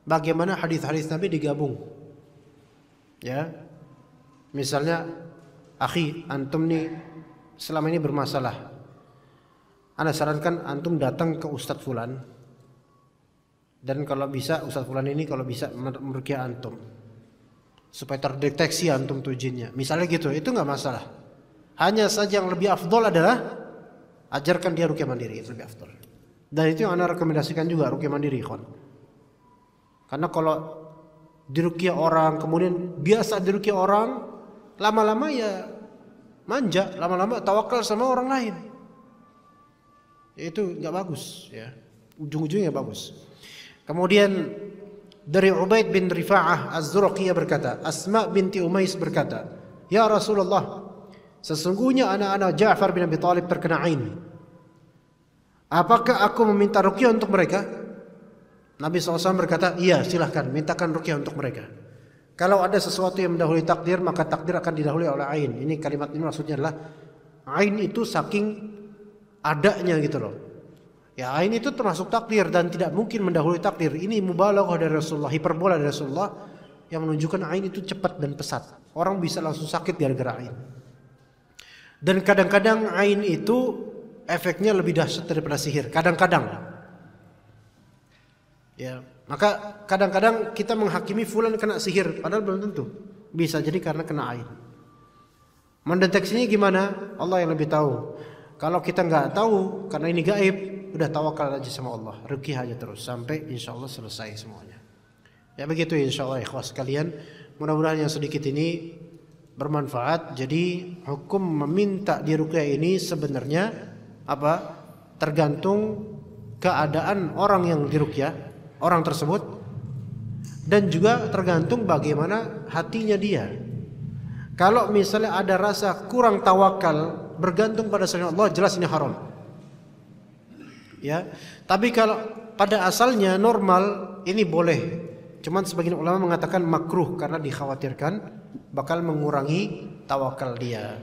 bagaimana hadis-hadis Nabi digabung. Ya. Misalnya, akhi, antum nih selama ini bermasalah. Ana sarankan antum datang ke Ustadz Fulan. Dan kalau bisa Ustadz Fulan ini kalau bisa meruqyah antum. Supaya terdeteksi antum tuh jinnya. Misalnya gitu, itu enggak masalah. Hanya saja yang lebih afdol adalah ajarkan dia ruqyah mandiri, itu lebih afdol. Dan itu yang ana rekomendasikan juga ruqyah mandiri, ikhwan. Karena kalau diruqyah orang, kemudian biasa diruqyah orang, lama-lama ya manja, lama-lama tawakal sama orang lain. Itu enggak bagus ya. Ujung-ujungnya bagus. Kemudian dari Ubaid bin Rifa'ah Az-Zuraqiyah berkata, Asma binti Umais berkata, "Ya Rasulullah, sesungguhnya anak-anak Ja'far bin Abi Thalib terkena ain. Apakah aku meminta ruqyah untuk mereka?" Nabi SAW berkata, "Iya, silahkan, mintakan ruqyah untuk mereka. Kalau ada sesuatu yang mendahului takdir, maka takdir akan didahului oleh ain." Ini kalimat ini maksudnya adalah ain itu saking adanya gitu loh. Ya, ain itu termasuk takdir dan tidak mungkin mendahului takdir. Ini mubalaghah dari Rasulullah, hiperbola dari Rasulullah yang menunjukkan ain itu cepat dan pesat. Orang bisa langsung sakit gara-gara ain. Dan kadang-kadang ain itu efeknya lebih dahsyat daripada sihir. Kadang-kadang. Ya, maka kadang-kadang kita menghakimi fulan kena sihir, padahal belum tentu. Bisa jadi karena kena ain. Mendeteksinya gimana? Allah yang lebih tahu. Kalau kita nggak tahu karena ini gaib, udah tawakal aja sama Allah, ruqyah aja terus sampai insyaallah selesai semuanya. Ya begitu insyaallah ikhwas sekalian. Mudah-mudahan yang sedikit ini bermanfaat. Jadi hukum meminta diruqyah ini sebenarnya apa? Tergantung keadaan orang yang diruqyah, orang tersebut, dan juga tergantung bagaimana hatinya dia. Kalau misalnya ada rasa kurang tawakal, bergantung pada selain Allah, jelas ini haram. Ya, tapi kalau pada asalnya normal ini boleh. Cuman sebagian ulama mengatakan makruh karena dikhawatirkan bakal mengurangi tawakal dia.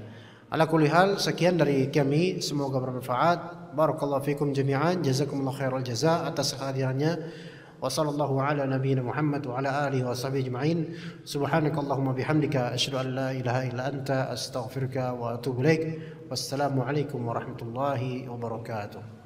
Ala kulli hal, sekian dari kami, semoga bermanfaat. Barakallahu fikum jami'an, jazakumullahu khairal jazaa atas kehadirannya. Wa sallallahu ala nabiyyina Muhammad wa ala alihi wa sahbihi ajma'in. Subhanakallahumma bihamdika asyhadu an la ilaha illa anta astaghfiruka wa atubu ilaik. Wassalamu alaikum warahmatullahi wabarakatuh.